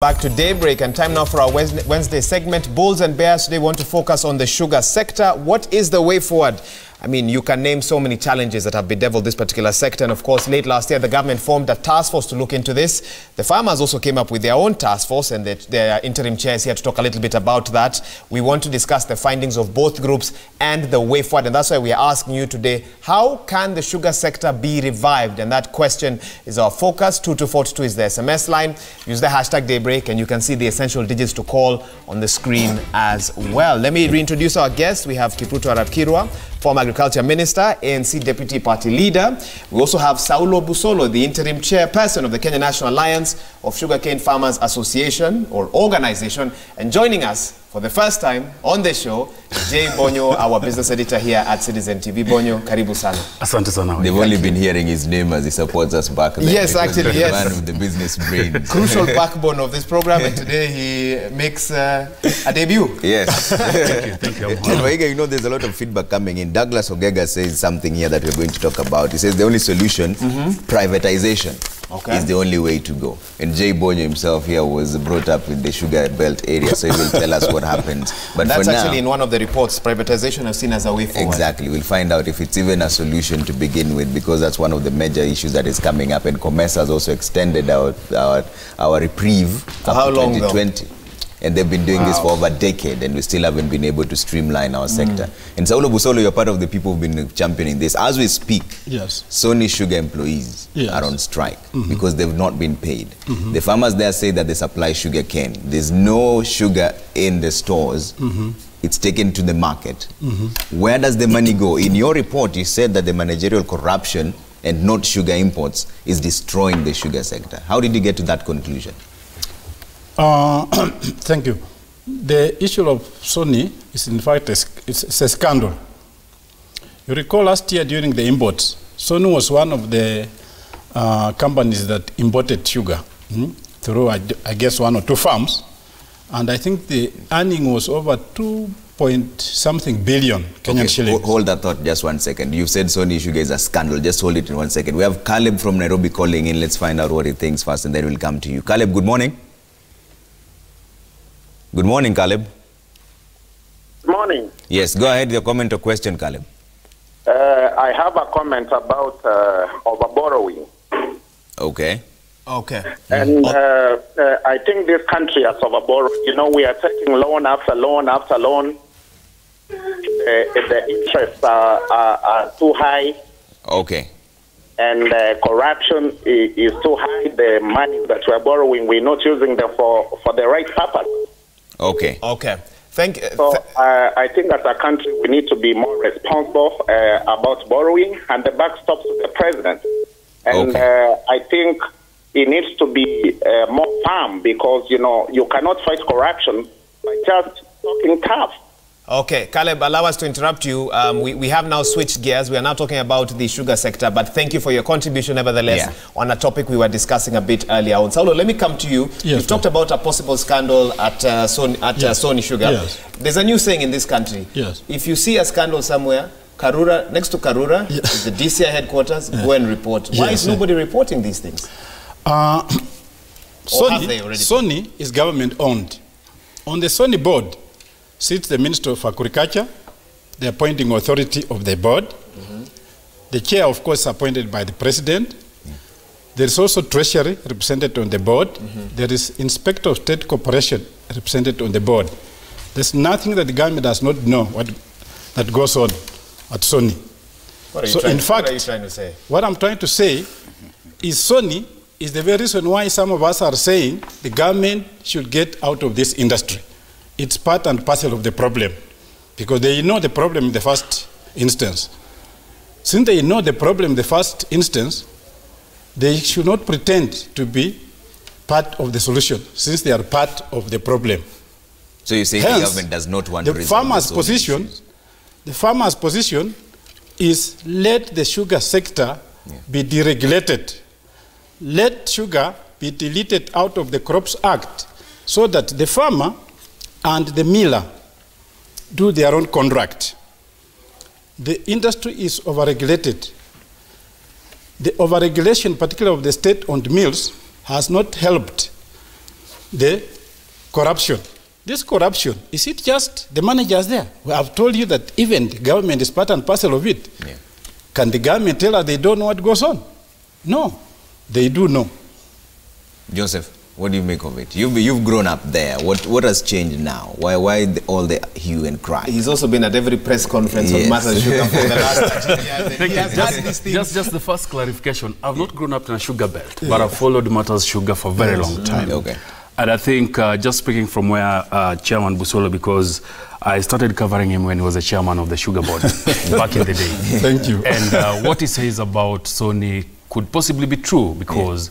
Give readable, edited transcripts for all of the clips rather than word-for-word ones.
Back to Daybreak, and time now for our Wednesday segment. Bulls and Bears today want to focus on the sugar sector. What is the way forward? I mean, you can name so many challenges that have bedeviled this particular sector. And of course, late last year, the government formed a task force to look into this. The farmers also came up with their own task force, and their interim chair is here to talk a little bit about that. We want to discuss the findings of both groups and the way forward. And that's why we are asking you today, how can the sugar sector be revived? And that question is our focus. 2242 is the SMS line. Use the hashtag Daybreak, and you can see the essential digits to call on the screen as well. Let me reintroduce our guests. We have Kipruto Arap Kirwa, former Agriculture Minister, ANC Deputy Party Leader. We also have Saulo Busolo, the interim chairperson of the Kenya National Alliance of Sugarcane Farmers Association or Organization. And joining us for the first time on the show, Jay Bonyo, our business editor here at Citizen TV. Bonyo, karibu sana. Asante sana. They've only been hearing his name as he supports us back then. Yes, actually, yes. Man of the business brain. Crucial backbone of this program, and today he makes a debut. Yes. Thank you. You know, there's a lot of feedback coming in. Douglas Ogega says something here that we're going to talk about. He says the only solution, privatization, is the only way to go. And Jay Bonyo himself here was brought up in the sugar belt area, so he will tell us what happened. But that's for actually now, in one of the reports, privatization is seen as a way forward. Exactly. We'll find out if it's even a solution to begin with, because that's one of the major issues that is coming up. And COMESA has also extended our reprieve for up how to long 2020. Though? And they've been doing this for over a decade, and we still haven't been able to streamline our sector. And Saulo Busolo, you're part of the people who've been championing this. As we speak, Sony Sugar employees are on strike because they've not been paid. The farmers there say that they supply sugar cane. There's no sugar in the stores. It's taken to the market. Where does the money go? In your report, you said that the managerial corruption and not sugar imports is destroying the sugar sector. How did you get to that conclusion? Thank you. The issue of Sony is in fact it's a scandal. You recall last year during the imports, Sony was one of the companies that imported sugar through, I guess, 1 or 2 farms. And I think the earning was over 2.something billion Kenyan shillings. Hold that thought just 1 second. You said Sony Sugar is a scandal. Just hold it in 1 second. We have Caleb from Nairobi calling in. Let's find out what he thinks first, and then we'll come to you. Caleb, good morning. Good morning, Caleb. Good morning. Yes, go ahead, your comment or question, Caleb. I have a comment about overborrowing. Okay. Okay. And I think this country has overborrowed. You know, we are taking loan after loan after loan. The interests are too high. Okay. And corruption is too high. The money that we are borrowing, we're not using them for the right purpose. Okay. Okay. Thank you. So I think as a country, we need to be more responsible about borrowing, and the buck stops with the president. And I think it needs to be more firm, because, you know, you cannot fight corruption by just talking tough. Okay, Caleb, allow us to interrupt you. We have now switched gears. We are now talking about the sugar sector, but thank you for your contribution nevertheless on a topic we were discussing a bit earlier on. Saulo, let me come to you. You've talked about a possible scandal at Sony Sugar. There's a new saying in this country. If you see a scandal somewhere, Karura, next to Karura is the DCI headquarters, go and report. Why is nobody reporting these things? Sony is government owned. On the Sony board sits the Minister of Agriculture, the appointing authority of the board. The chair, of course, is appointed by the president. There is also Treasury represented on the board. There is Inspector of State Corporation represented on the board. There's nothing that the government does not know that goes on at Sony. What are you trying to say? What I'm trying to say is Sony is the very reason why some of us are saying the government should get out of this industry. It's part and parcel of the problem, because they know the problem in the first instance. Since they know the problem in the first instance, they should not pretend to be part of the solution, since they are part of the problem. So you say the government does not want to resolve the farmer's position is let the sugar sector be deregulated. Let sugar be deleted out of the Crops Act, so that the farmer and the miller do their own contract. The industry is overregulated. The overregulation, particularly of the state-owned mills, has not helped the corruption. This corruption, is it just the managers there? Well, I've told you that even the government is part and parcel of it. Yeah. Can the government tell us they don't know what goes on? No, they do know. Joseph, what do you make of it? You've grown up there. What has changed now? Why all the hue and cry? He's also been at every press conference on matters sugar for the last 13 years. Just the first clarification. I've not grown up in a sugar belt, but I've followed matters sugar for a very long time. Okay. And I think, just speaking from where Chairman Busolo, because I started covering him when he was the chairman of the sugar board back in the day. Thank you. And what he says about Sony could possibly be true, because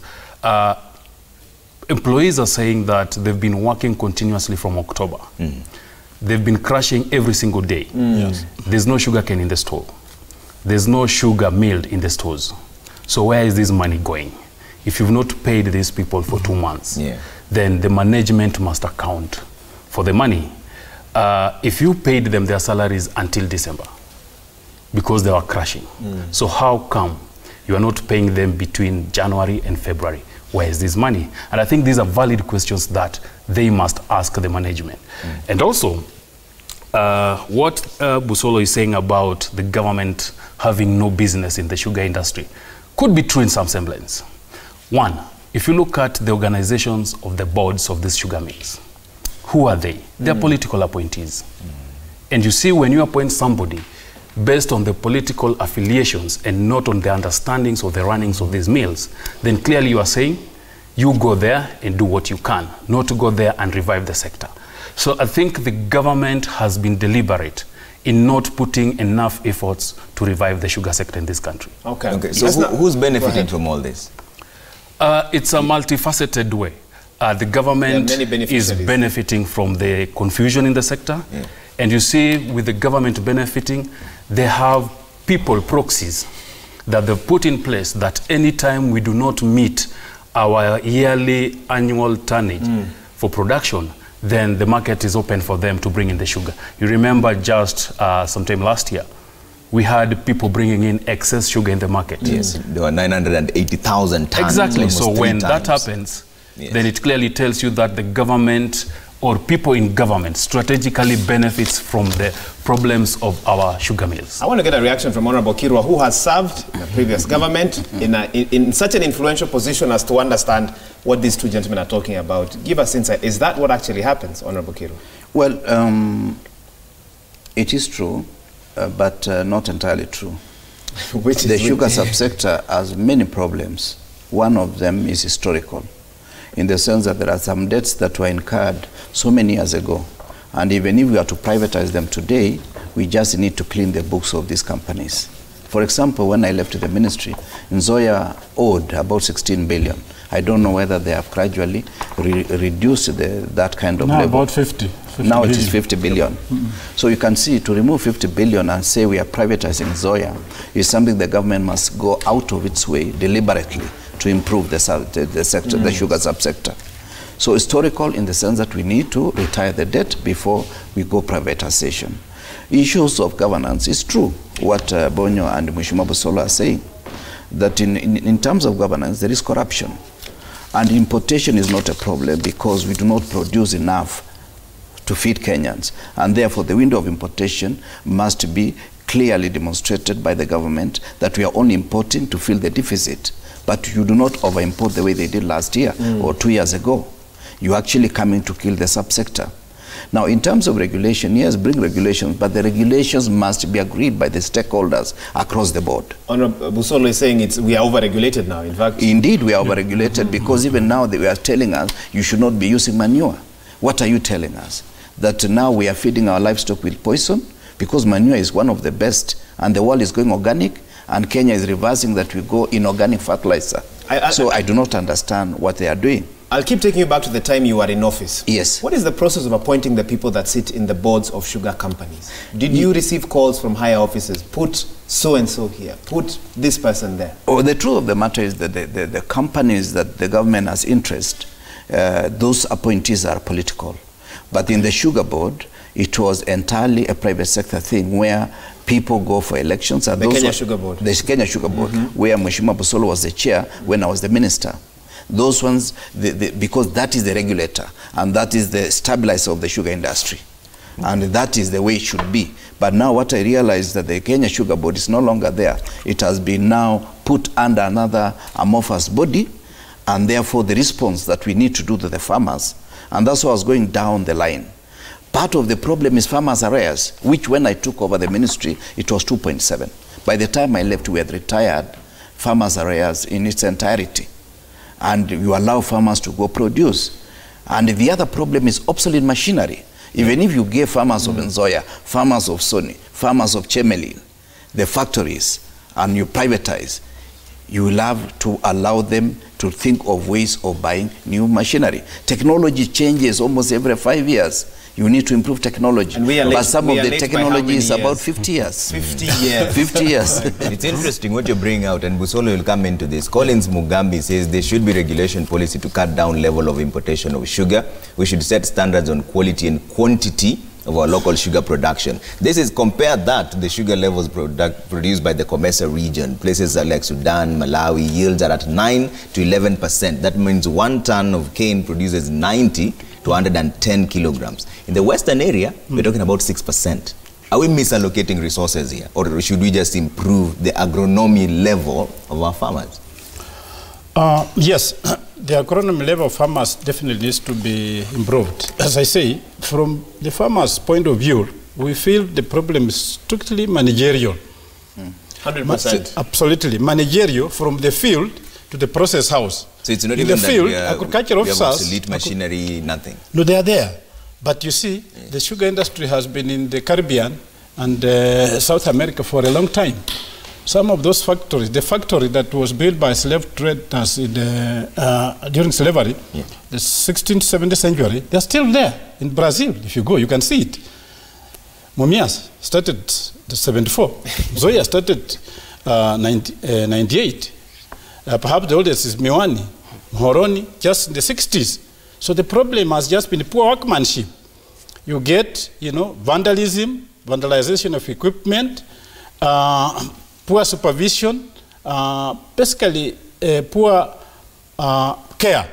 employees are saying that they've been working continuously from October. They've been crashing every single day. Yes. There's no sugar cane in the store. There's no sugar milled in the stores. So where is this money going? If you've not paid these people for 2 months, then the management must account for the money. If you paid them their salaries until December, because they were crashing. So how come you are not paying them between January and February? Where is this money? And I think these are valid questions that they must ask the management. And also, what Busolo is saying about the government having no business in the sugar industry could be true in some semblance. One, if you look at the organizations of the boards of these sugar mills, who are they? They're political appointees. And you see, when you appoint somebody based on the political affiliations and not on the understandings or the runnings of these mills, then clearly you are saying, you go there and do what you can, not to go there and revive the sector. So I think the government has been deliberate in not putting enough efforts to revive the sugar sector in this country. Okay. So who's benefiting from all this? It's a multifaceted way. The government is benefiting from the confusion in the sector. And you see, with the government benefiting, they have people, proxies, that they've put in place that anytime we do not meet our yearly annual tonnage for production, then the market is open for them to bring in the sugar. You remember just sometime last year, we had people bringing in excess sugar in the market. Yes, there were 980,000 tons. Exactly. So when that happens, then it clearly tells you that the government or people in government strategically benefits from the problems of our sugar mills. I want to get a reaction from Honorable Kirwa, who has served the previous government in such an influential position as to understand what these two gentlemen are talking about. Give us insight. Is that what actually happens, Honorable Kirwa? Well, it is true, but not entirely true. The sugar subsector has many problems. One of them is historical, in the sense that there are some debts that were incurred so many years ago. And even if we are to privatize them today, we just need to clean the books of these companies. For example, when I left the ministry, Nzoia owed about 16 billion. I don't know whether they have gradually reduced that kind of level. About 50 now billion. It is 50 billion. So you can see, to remove 50 billion and say we are privatizing Nzoia is something the government must go out of its way deliberately to improve the sector, the sugar subsector. So historical in the sense that we need to retire the debt before we go privatization. Issues of governance, is true what Bonyo and Mheshimiwa Busolo are saying, that in terms of governance there is corruption. And importation is not a problem because we do not produce enough to feed Kenyans. And therefore the window of importation must be clearly demonstrated by the government that we are only importing to fill the deficit. But you do not over-import the way they did last year or 2 years ago. You're actually coming to kill the subsector. Now, in terms of regulation, yes, bring regulations, but the regulations must be agreed by the stakeholders across the board. Honorable Busolo is saying we are over-regulated now, in fact. Indeed, we are over-regulated because even now they are telling us you should not be using manure. What are you telling us? That now we are feeding our livestock with poison? Because manure is one of the best, and the world is going organic, and Kenya is reversing that we go in organic fertilizer. So I do not understand what they are doing. I'll keep taking you back to the time you were in office. Yes. What is the process of appointing the people that sit in the boards of sugar companies? Did you receive calls from higher officers? Put so-and-so here. Put this person there. Oh, the truth of the matter is that the companies that the government has interest, those appointees are political. But in the sugar board, it was entirely a private sector thing where people go for elections. The Kenya Sugar Board. The Kenya Sugar Board, where Mheshimiwa Busolo was the chair when I was the minister. Those ones, because that is the regulator and that is the stabilizer of the sugar industry. And that is the way it should be. But now what I realize is that the Kenya Sugar Board is no longer there. It has been now put under another amorphous body, and therefore the response that we need to do to the farmers, and that's what I was going down the line. Part of the problem is farmers' arrears, which when I took over the ministry, it was 2.7. By the time I left, we had retired farmers' arrears in its entirety. And you allow farmers to go produce. And the other problem is obsolete machinery. Even if you gave farmers of Nzoia, farmers of Soni, farmers of Chemelil, the factories, and you privatize, you will have to allow them to think of ways of buying new machinery. Technology changes almost every 5 years. You need to improve technology. And but some of the technology is about 50 years. 50 years. 50 years. It's interesting what you're bringing out, and Busolo will come into this. Collins Mugambi says there should be regulation policy to cut down level of importation of sugar. We should set standards on quality and quantity of our local sugar production. This is, compare that to the sugar levels produced by the Comesa region. Places like Sudan, Malawi, yields are at 9 to 11%. That means 1 ton of cane produces 90 to 110 kilograms. In the western area, we're talking about 6%. Are we misallocating resources here? Or should we just improve the agronomy level of our farmers? Yes, the agronomy level of farmers definitely needs to be improved. As I say, from the farmers' point of view, we feel the problem is strictly managerial. 100%. Absolutely. Managerial from the field to the process house. So it's not in even the field, that agricultural officers, obsolete machinery, nothing. No, they are there. But you see, the sugar industry has been in the Caribbean and South America for a long time. Some of those factories, the factory that was built by slave traders in the, during slavery, the 16th, 17th century, they're still there in Brazil. If you go, you can see it. Momias started 74. Zoya started 98. Perhaps the oldest is Miwani, Mhoroni, just in the 60s. So the problem has just been poor workmanship. You get, you know, vandalism, vandalization of equipment, poor supervision, basically poor care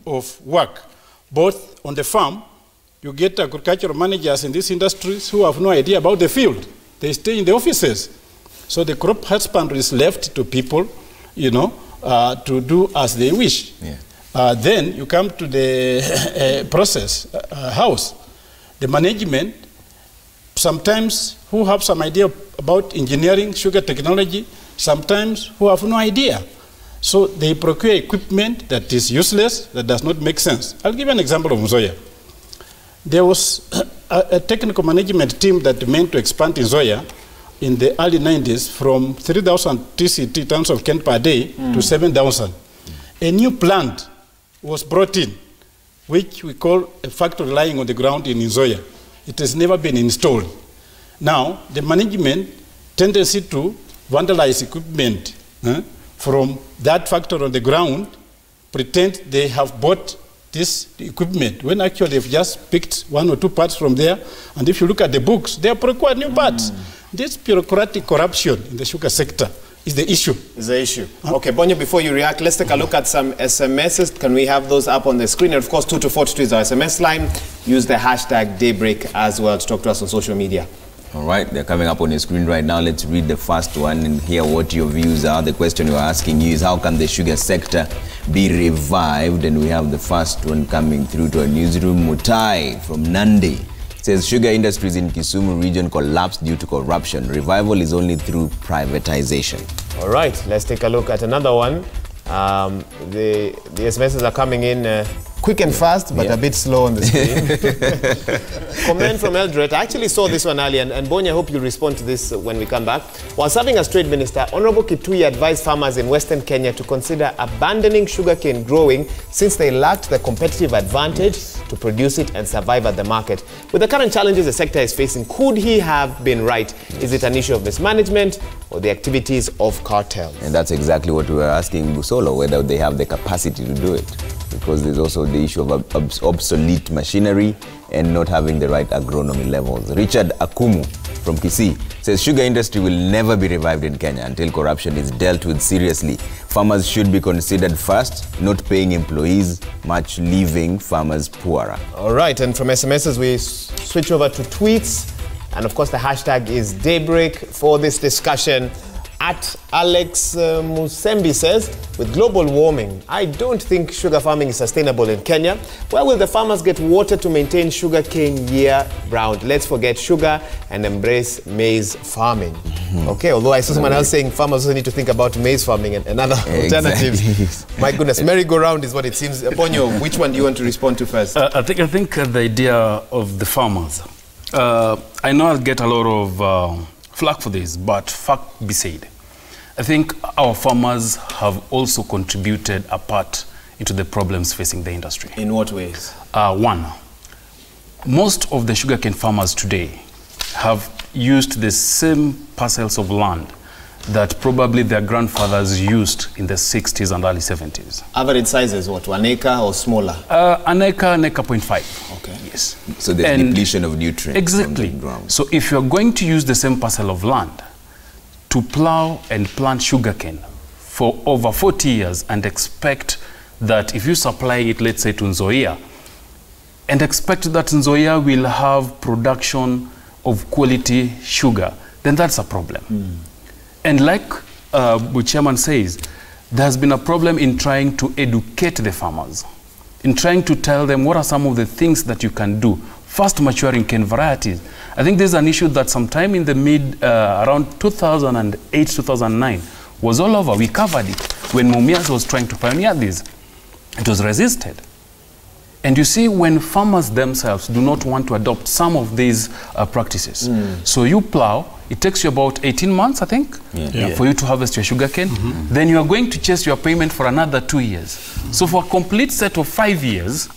of work, both on the farm. You get agricultural managers in these industries who have no idea about the field. They stay in the offices. So the crop husbandry is left to people, you know, to do as they wish. Then you come to the process house. The management, sometimes who have some idea about engineering, sugar technology, sometimes who have no idea. So they procure equipment that is useless, that does not make sense. I'll give an example of Nzoia. There was a technical management team that meant to expand in Nzoia in the early 90s from 3,000 TCT, tons of cane per day, to 7,000. A new plant was brought in, which we call a factory lying on the ground in Nzoia. It has never been installed. Now, the management tendency to vandalize equipment from that factory on the ground, pretend they have bought this equipment, when actually they've just picked 1 or 2 parts from there, and if you look at the books, they have procured new parts. This bureaucratic corruption in the sugar sector is the issue. Is the issue. Okay, Bonyo, before you react, let's take a look at some SMSs. Can we have those up on the screen? And of course, 2242 is our SMS line. Use the hashtag Daybreak as well to talk to us on social media. All right, they're coming up on your screen right now. Let's read the first one and hear what your views are. The question we're asking you is, how can the sugar sector be revived? And we have the first one coming through to our newsroom. Mutai from Nandi says, sugar industries in Kisumu region collapsed due to corruption. Revival is only through privatization. All right, let's take a look at another one. The SMSs are coming in quick and fast, but a bit slow on the screen. Comment from Eldred. I actually saw this one earlier, and Bonya, I hope you'll respond to this when we come back. While serving as trade minister, Honorable Kitui advised farmers in Western Kenya to consider abandoning sugarcane growing since they lacked the competitive advantage to produce it and survive at the market. With the current challenges the sector is facing, could he have been right? Is it an issue of mismanagement or the activities of cartels? And that's exactly what we were asking Busolo, whether they have the capacity to do it. Because there's also the issue of obsolete machinery and not having the right agronomy levels. Richard Akumu from Kisii says sugar industry will never be revived in Kenya until corruption is dealt with seriously. Farmers should be considered first, not paying employees much, leaving farmers poorer. All right, and from SMSs we switch over to tweets. And of course the hashtag is Daybreak for this discussion. At Alex Musembi says, with global warming, I don't think sugar farming is sustainable in Kenya. Where will the farmers get water to maintain sugar cane year round? Let's forget sugar and embrace maize farming. Okay, although I saw someone else saying farmers also need to think about maize farming and other alternatives. My goodness, merry-go-round is what it seems. Ponyo, which one do you want to respond to first? I think the idea of the farmers, I know I'll get a lot of flack for this, but fact be said, I think our farmers have also contributed a part into the problems facing the industry. In what ways? One, most of the sugarcane farmers today have used the same parcels of land that probably their grandfathers used in the 60s and early 70s. Average sizes, what, 1 acre or smaller? An acre, 1.5. Okay. Yes. So there's depletion of nutrients. Exactly. From the ground. So if you're going to use the same parcel of land to plow and plant sugarcane for over 40 years and expect that if you supply it, let's say to Nzoia, and expect that Nzoia will have production of quality sugar, then that's a problem. And like the chairman says, there has been a problem in trying to educate the farmers, in trying to tell them what are some of the things that you can do. Fast maturing cane varieties. I think there's an issue that sometime in the around 2008, 2009 was all over. We covered it when Mumias was trying to pioneer this. It was resisted. And you see, when farmers themselves do not want to adopt some of these practices, so you plow, it takes you about 18 months, I think, for you to harvest your sugarcane. Then you are going to chase your payment for another 2 years. So for a complete set of 5 years,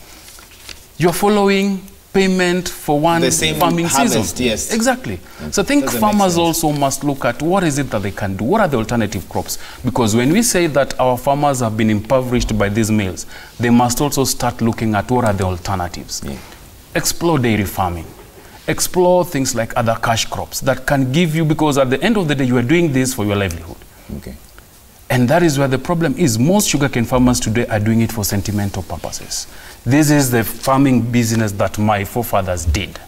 you're following payment for one farming harvest, season. Yes. Exactly. So I think farmers also must look at what is it that they can do. What are the alternative crops? Because when we say that our farmers have been impoverished by these mills, they must also start looking at what are the alternatives. Explore dairy farming. Explore things like other cash crops that can give you, because at the end of the day, you are doing this for your livelihood. Okay. And that is where the problem is. Most sugarcane farmers today are doing it for sentimental purposes. This is the farming business that my forefathers did.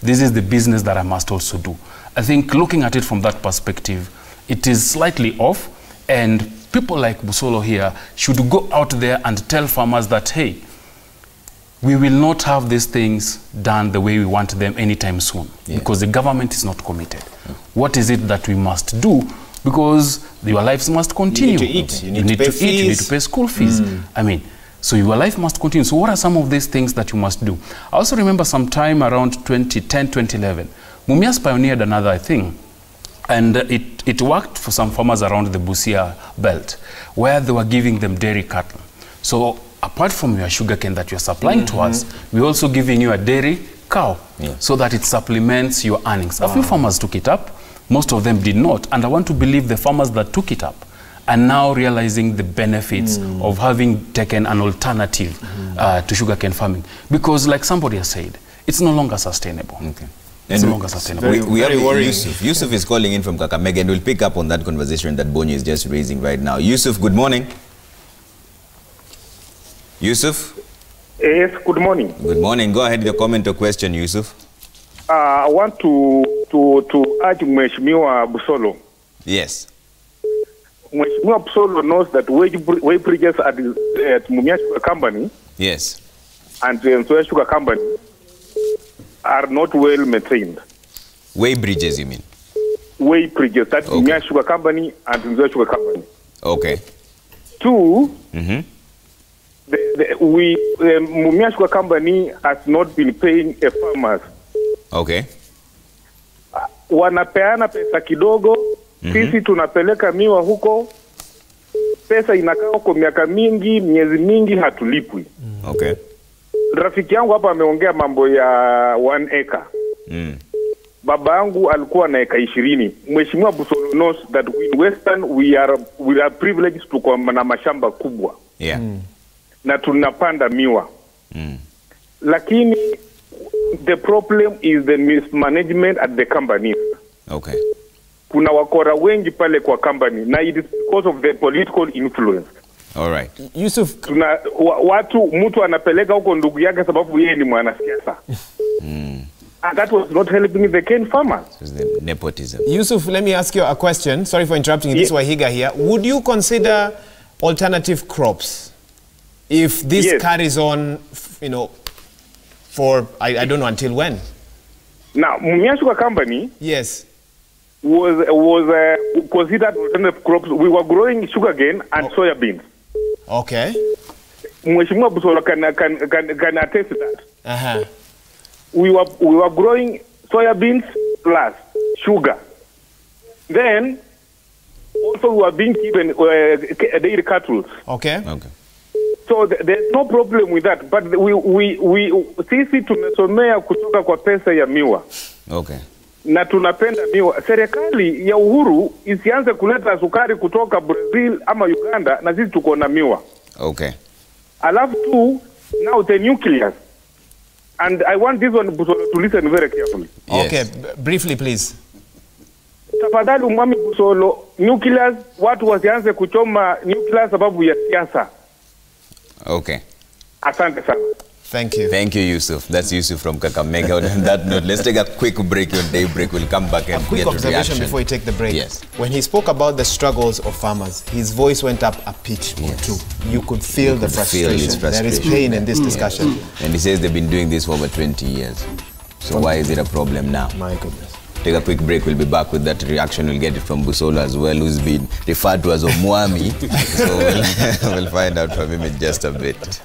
This is the business that I must also do. I think looking at it from that perspective, it is slightly off, and people like Busolo here should go out there and tell farmers that, hey, we will not have these things done the way we want them anytime soon, because the government is not committed. What is it that we must do? Because your lives must continue. You need to eat. You need to eat. You need to pay school fees. I mean, so your life must continue. So what are some of these things that you must do? I also remember sometime around 2010, 2011, Mumias pioneered another thing. And it worked for some farmers around the Busia belt, where they were giving them dairy cattle. So apart from your sugarcane that you're supplying to us, we're also giving you a dairy cow, so that it supplements your earnings. A few farmers took it up. Most of them did not. And I want to believe the farmers that took it up are now realizing the benefits of having taken an alternative to sugarcane farming. Because like somebody has said, it's no longer sustainable. Okay. It's no longer sustainable. We have Yusuf. Yusuf is calling in from Kakamega, and we'll pick up on that conversation that Bonyi is just raising right now. Yusuf, good morning. Yusuf? Yes, good morning. Good morning. Go ahead with your comment or question, Yusuf. I want to urge Mheshimiwa Busolo. Yes. Mheshimiwa Busolo knows that wage bridges at Mumia Sugar Company, yes, and Nzoia Sugar Company are not well maintained. Way bridges, you mean? Way bridges, that's Mumia Sugar Company and Nzoia Sugar Company. Okay. Two, Mumia Sugar Company has not been paying farmers. Okay. Wanapeana pesa kidogo, sisi tunapeleka miwa huko, pesa inakaa huko miaka mingi, miezi mingi hatulipwi. Okay. Rafiki yangu hapa ameongea mambo ya 1 acre. Baba yangu alikuwa na eka 20. Mheshimiwa Busolo knows that in Western we are privileged to kuwa na mashamba kubwa. Yeah. Na tunapanda miwa. Lakini the problem is the mismanagement at the company. Okay. kuna wakora wengi pale kwa company na it is because of the political influence. All right. Yusuf, mtu anapeleka huko ndugu yake sababu yeye ni mwanasiasa. And that was not helping the cane farmers. The nepotism. Yusuf, let me ask you a question. Sorry for interrupting you. This is Wahiga here. Would you consider alternative crops if this carries on, you know, for, I don't know, until when? Now, Mumia Sugar Company was considered alternative crops. We were growing sugarcane and soybeans. Okay. Mheshimiwa Busolo can attest to that. We were growing soybeans plus sugar. Then also we were being given dairy cattle. Okay. So there's no problem with that, but sisi tumesomea kutoka kwa pesa ya miwa. Okay. Na tunapenda miwa. Serikali ya Uhuru isianze kuleta sukari kutoka Brazil ama Uganda na sisi tuko na miwa. Okay. Alafu tu, now the nucleus. And I want this one to listen very carefully. Yes. Okay, briefly please. Tafadhali umwami Busolo, nucleus, watu wasianze kuchoma nucleus sababu ya siasa. Okay. Asante sana. Thank you. Thank you, Yusuf. That's Yusuf from Kakamega. On that note, let's take a quick break. On daybreak, we'll come back and quick get observation reaction before we take the break. Yes. When he spoke about the struggles of farmers, his voice went up a pitch or two. You could feel the frustration. There is pain in this discussion. And he says they've been doing this for over 20 years. So why is it a problem now? My goodness. Take a quick break. We'll be back with that reaction. We'll get it from Busolo as well, who's been referred to as Omwami. So we'll find out from him in just a bit.